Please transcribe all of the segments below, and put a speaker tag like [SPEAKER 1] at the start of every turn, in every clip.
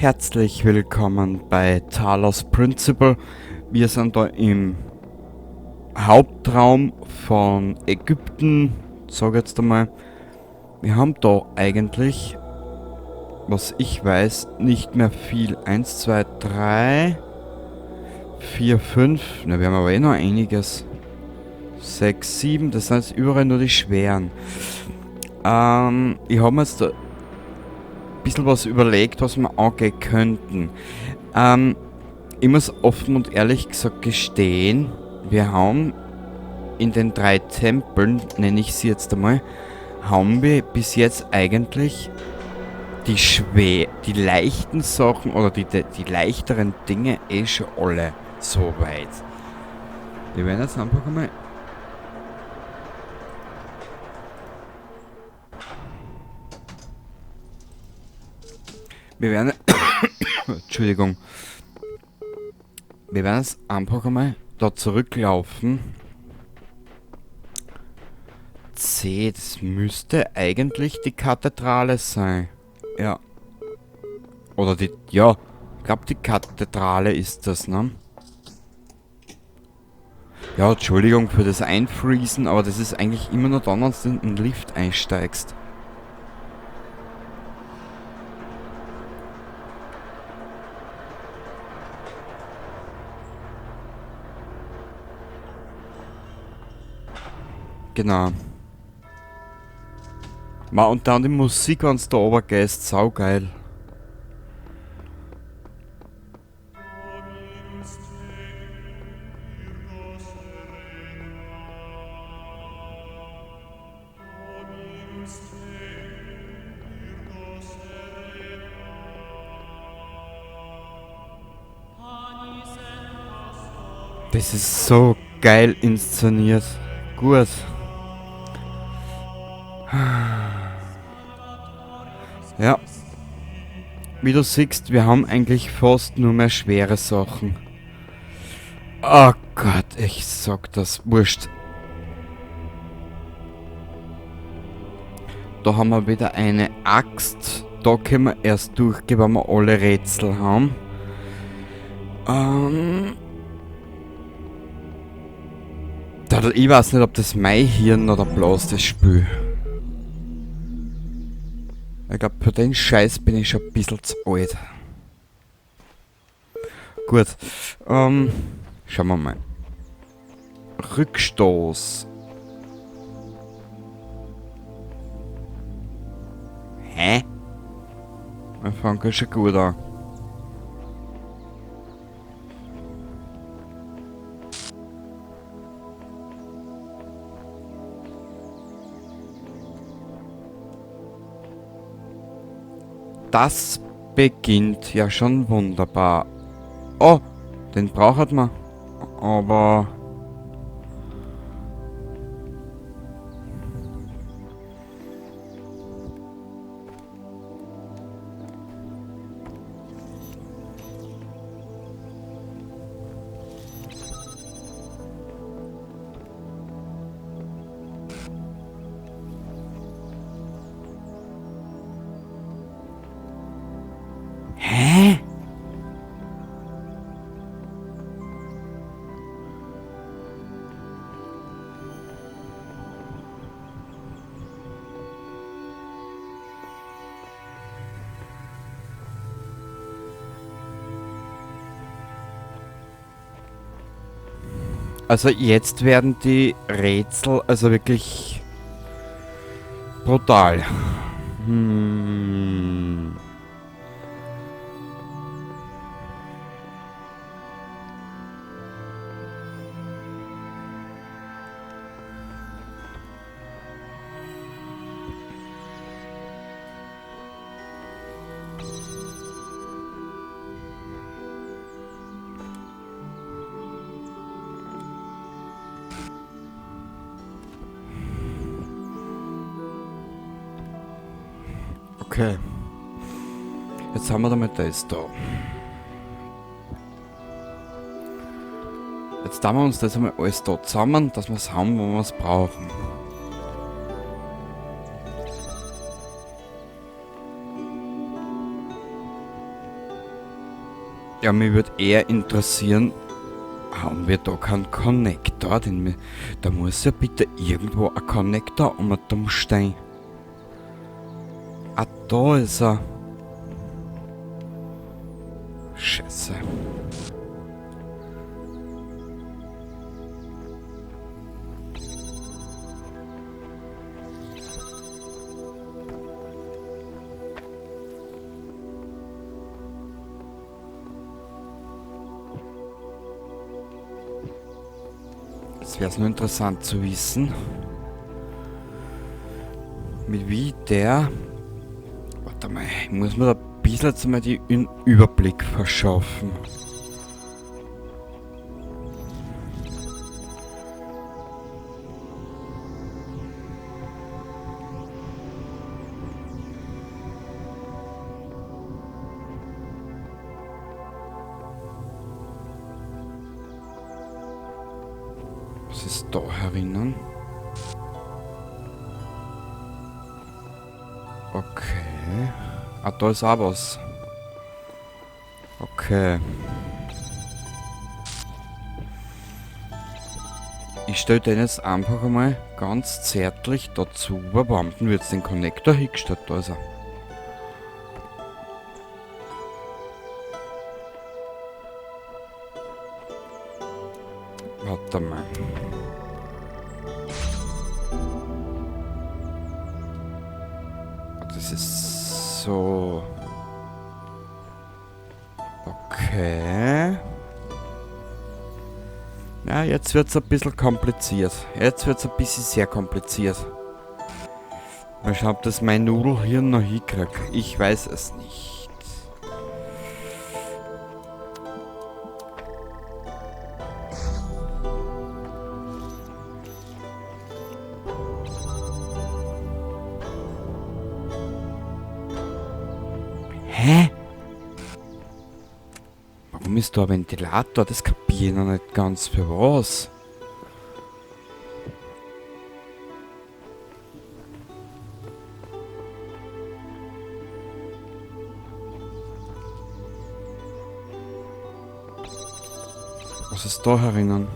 [SPEAKER 1] Herzlich willkommen bei Talos Principle. Wir sind da im Hauptraum von Ägypten, sag jetzt einmal. Wir haben da eigentlich, was ich weiß, nicht mehr viel. 1, 2, 3, 4, 5, na wir haben aber eh noch einiges. 6, 7, das sind jetzt überall nur die schweren. Ich habe mir jetzt da ein bisschen was überlegt, was wir angehen könnten. Ich muss offen und ehrlich gesagt gestehen, wir haben in den 3 Tempeln, nenne ich sie jetzt einmal, haben wir bis jetzt eigentlich die leichten Sachen oder die leichteren Dinge eh schon alle so weit. Wir werden jetzt einfach einmal Entschuldigung. Wir werden jetzt einfach einmal da zurücklaufen. C, das müsste eigentlich die Kathedrale sein. Ja. Oder die, ja, ich glaube die Kathedrale ist das, ne? Ja, Entschuldigung für das Einfriesen, aber das ist eigentlich immer nur dann, wenn du in den Lift einsteigst. Genau. Und dann die Musik, wenn du da oben gehst, saugeil. Das ist so geil inszeniert. Gut. Ja. Wie du siehst, wir haben eigentlich fast nur mehr schwere Sachen. Oh Gott, ich sag das. Wurscht. Da haben wir wieder eine Axt. Da können wir erst durchgehen, wenn wir alle Rätsel haben. Ich weiß nicht, ob das mein Hirn oder bloß das Spiel. Ich glaube, für den Scheiß bin ich schon ein bisschen zu alt. Gut. Schauen wir mal. Rückstoß. Hä? Wir fangen schon gut an. Das beginnt ja schon wunderbar. Oh, den braucht man. Aber... Hä? Also jetzt werden die Rätsel also wirklich brutal. Okay. Jetzt haben wir damit das da. Jetzt tun wir uns das einmal alles da zusammen, dass wir es haben, wo wir es brauchen. Ja, mich würde eher interessieren, haben wir da keinen Connector? Da muss ja bitte irgendwo ein Connector umstehen. Ah, da ist er. Scheiße. Es wäre nur interessant zu wissen, mit wie der... Warte mal, ich muss mir da ein bisschen jetzt mal den Überblick verschaffen. Was ist da herinnen? Okay. Ah, da ist auch was. Okay. Ich stelle den jetzt einfach einmal ganz zärtlich dazu. Warum denn wird den Connector hingestellt? Da ist er. Warte mal. Das ist so... Okay. Ja, jetzt wird es ein bisschen kompliziert. Jetzt wird es ein bisschen sehr kompliziert. Mal schauen, ob das mein Nudelhirn noch hinkriegt. Ich weiß es nicht. Hä? Warum ist da ein Ventilator? Das kapiere ich noch nicht ganz. Für was? Was ist da herinnen?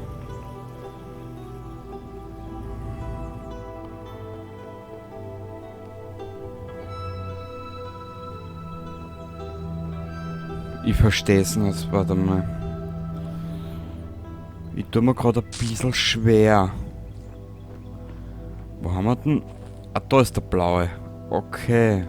[SPEAKER 1] Ich verstehe es nicht. Warte mal. Ich tue mir gerade ein bisschen schwer. Wo haben wir denn? Ah, da ist der blaue. Okay.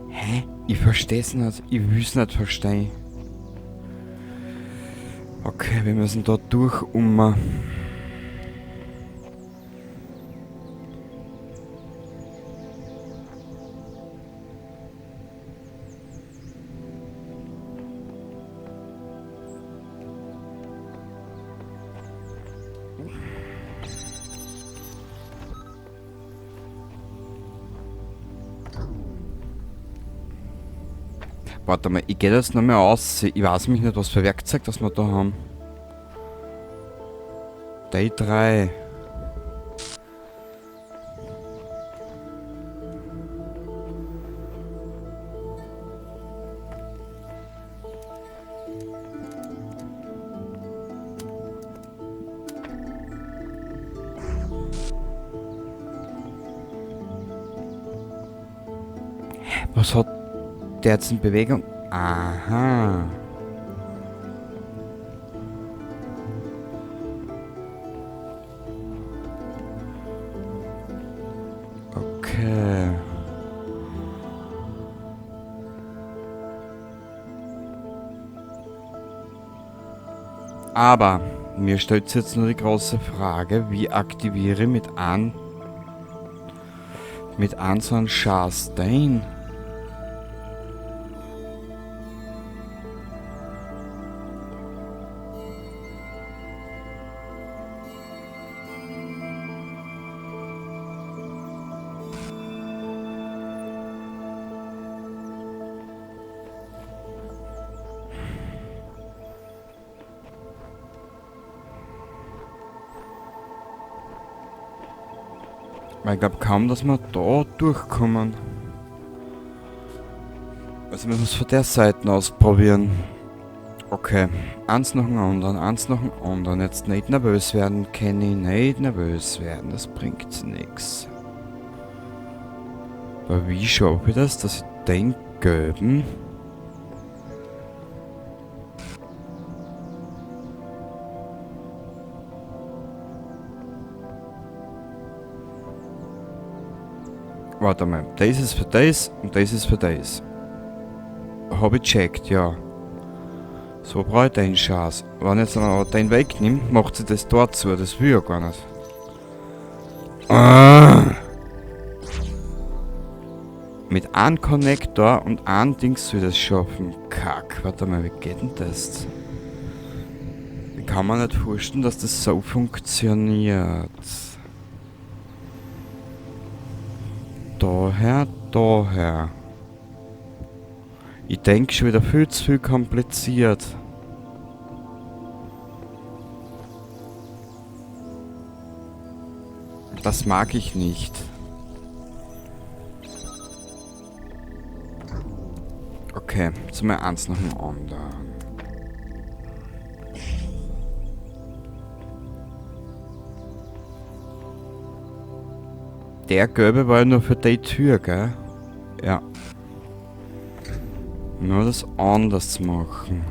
[SPEAKER 1] Hä? Ich verstehe es nicht. Ich will es nicht verstehen. Okay, wir müssen da durch Warte mal, ich gehe jetzt noch mal aus. Ich weiß mich nicht, was für Werkzeug das wir da haben. Day 3. Was hat der jetzt in Bewegung? Aha. Okay. Aber mir stellt sich jetzt nur die große Frage, wie aktiviere ich mit an so einem Schornstein? Weil ich glaube kaum, dass wir da durchkommen. Also müssen wir es von der Seite aus probieren. Okay, eins nach dem anderen, eins nach dem anderen. Jetzt nicht nervös werden, Kenny, nicht nervös werden, das bringt nichts. Aber wie schaffe ich das, dass ich den gelben... Warte mal, das ist für das und das ist für das. Habe ich checkt, ja. So brauche ich den Schatz. Wenn ich jetzt noch den wegnehme, macht sie das dort zu. Das will ich gar nicht. Ah! Mit einem Connector und einem Dings soll ich das schaffen. Kack, warte mal, wie geht denn das? Ich kann mir nicht vorstellen, dass das so funktioniert. Daher, daher. Ich denke schon wieder viel zu viel kompliziert. Das mag ich nicht. Okay, jetzt mal eins nach dem anderen. Der gelbe war ja nur für die Tür, gell? Ja. Nur das anders machen.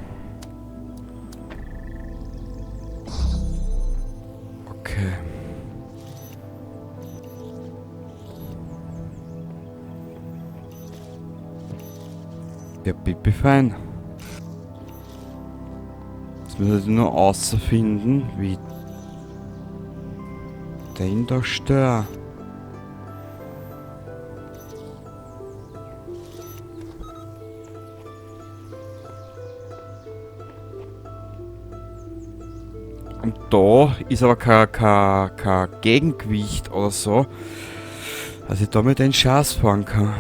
[SPEAKER 1] Okay. Ja, pipi fein. Jetzt müssen wir nur außerfinden, wie den da stört. Und da ist aber kein Gegengewicht oder so, dass ich damit den Schatz fahren kann.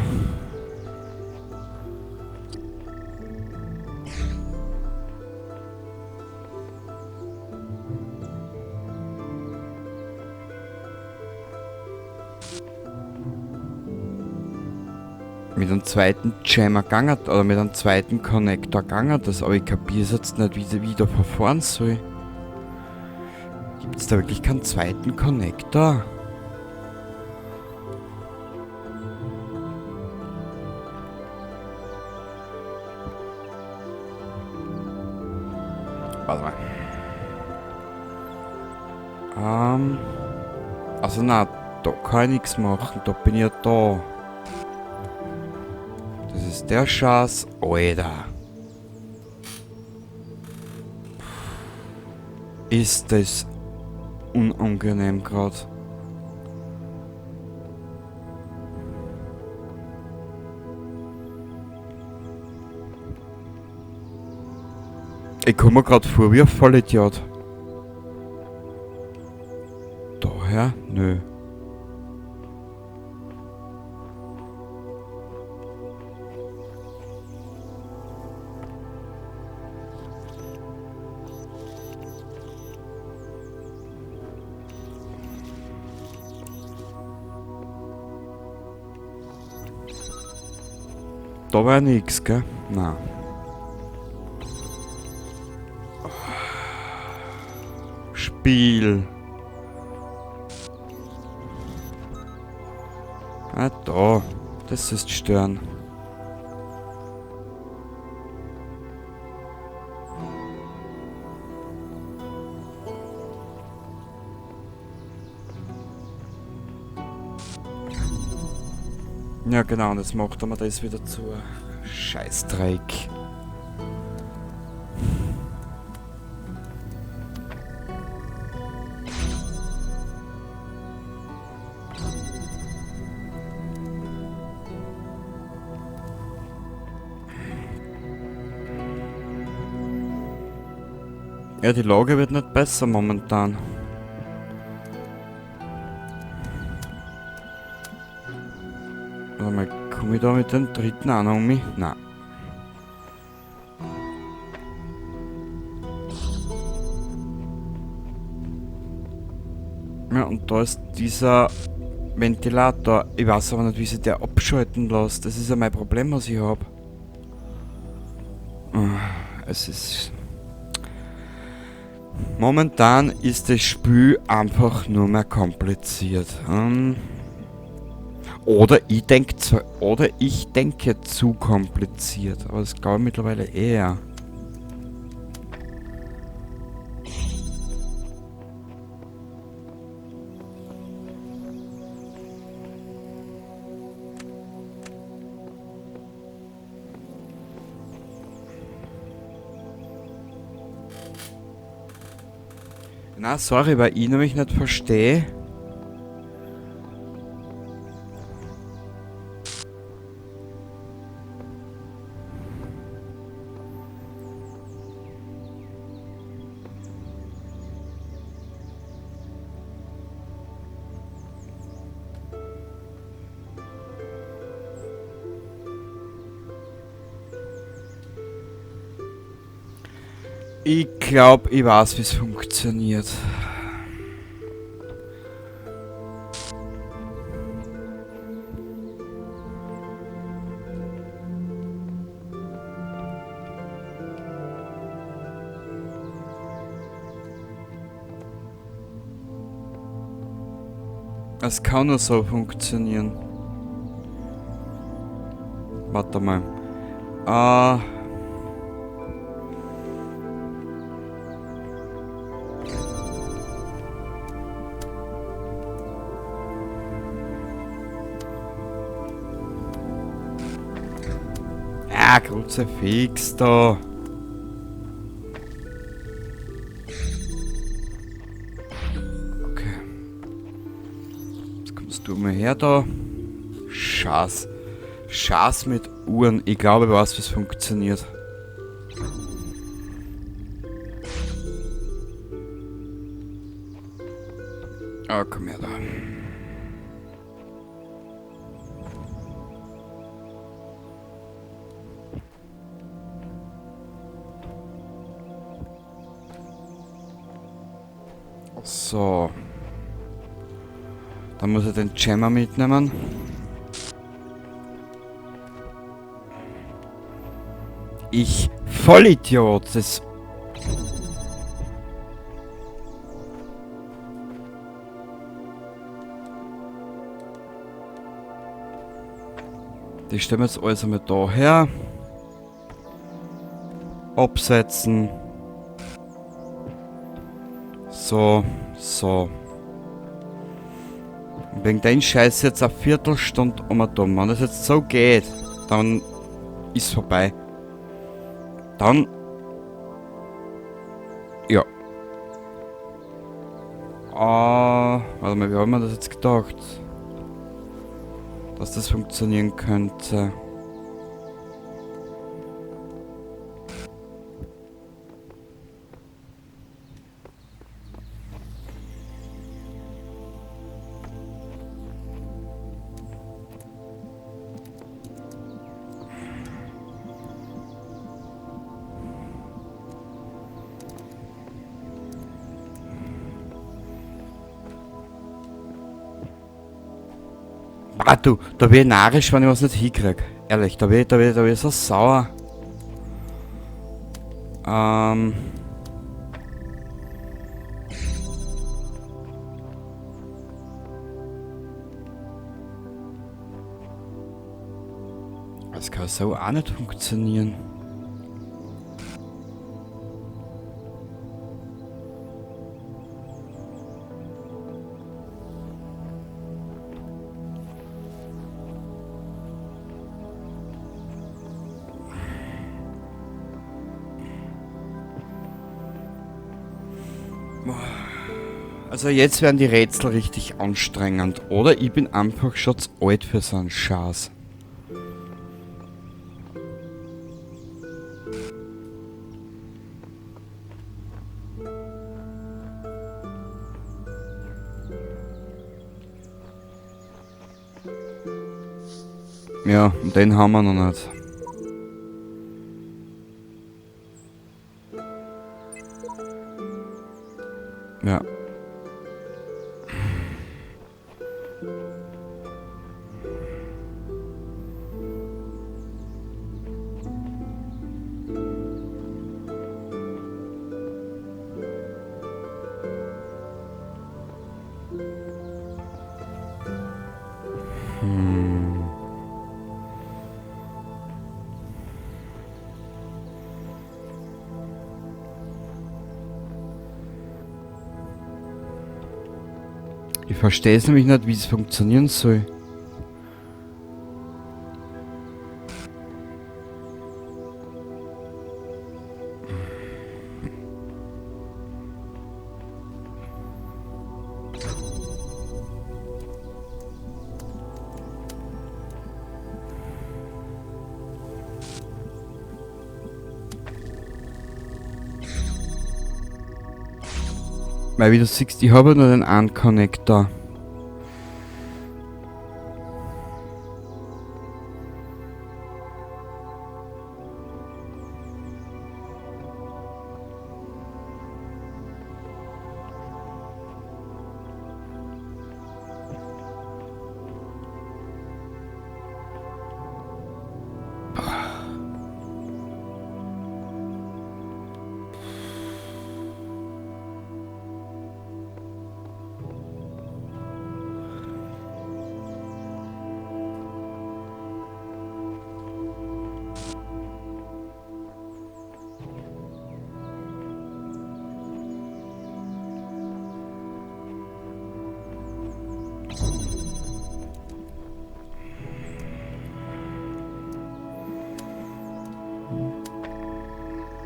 [SPEAKER 1] Mit einem zweiten Jammer gegangen oder mit einem zweiten Connector gegangen das, aber ich kapiere jetzt nicht, wie ich da verfahren soll. Gibt es da wirklich keinen zweiten Connector? Warte mal. Also na, da kann ich nichts machen, da bin ich ja da. Das ist der Schatz, Alter. Ist das unangenehm gerade. Ich komme mir gerade vor wie ein Vollidiot. Daher? Nö. Da war nix, gell? Nein. Spiel. Ah, da. Das ist stören. Ja genau, und jetzt macht er mir das wieder zu. Scheißdreck. Ja, die Lage wird nicht besser momentan. Warte mal, komme ich da mit dem dritten auch noch um mich? Nein. Ja, und da ist dieser Ventilator. Ich weiß aber nicht, wie sich der abschalten lässt. Das ist ja mein Problem, was ich habe. Es ist... Momentan ist das Spiel einfach nur mehr kompliziert. Oder ich denke zu kompliziert. Aber das glaube ich mittlerweile eher. Na, sorry, weil ich nämlich nicht verstehe. Ich glaube, ich weiß, wie es funktioniert. Es kann nur so funktionieren. Warte mal. Ja, Kruzifix da. Okay. Jetzt kommst du mal her da. Schaß. Schaß mit Uhren. Ich glaube, ich weiß, wie es funktioniert. Ah, komm her da. So. Dann muss ich den Jammer mitnehmen. Ich Vollidiot. Das... Die stellen wir jetzt alles einmal da her. Absetzen. So, so. Und wegen den Scheiß jetzt eine Viertelstunde dumm. Wenn das jetzt so geht, dann ist vorbei. Dann... Ja. Warte mal, wie haben wir das jetzt gedacht? Dass das funktionieren könnte. Ah du, da wär ich narrisch, wenn ich was nicht hinkrieg. Ehrlich, da wär ich so sauer. Das kann so auch nicht funktionieren. Also jetzt werden die Rätsel richtig anstrengend. Oder ich bin einfach schon zu alt für so einen Schatz. Ja, und den haben wir noch nicht. Ja. Hm. Ich verstehe es nämlich nicht, wie es funktionieren soll. Weil wie du siehst, ich habe nur den einen Connector.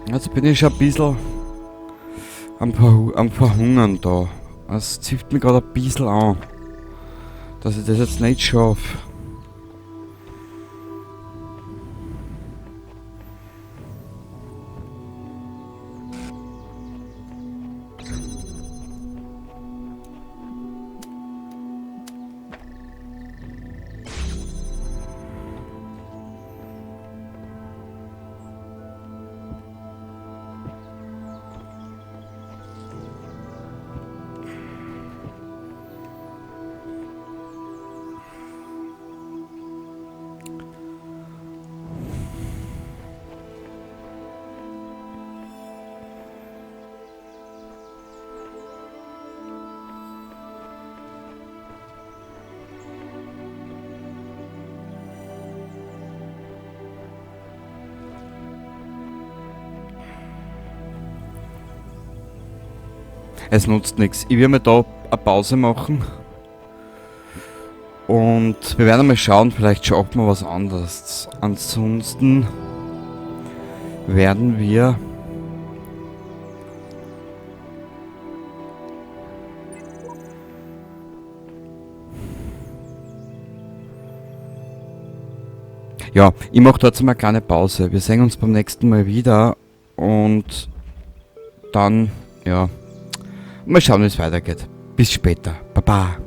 [SPEAKER 1] Jetzt bin ich schon ein bisschen am Verhungern da. Es zieht mich gerade ein bisschen an, dass ich das jetzt nicht schaffe. Es nutzt nichts. Ich werde mir da eine Pause machen. Und wir werden mal schauen, vielleicht schaffen wir was anderes. Ansonsten werden wir ja, ich mache da jetzt mal eine kleine Pause. Wir sehen uns beim nächsten Mal wieder und dann, ja, mal schauen, wie es weitergeht. Bis später. Baba.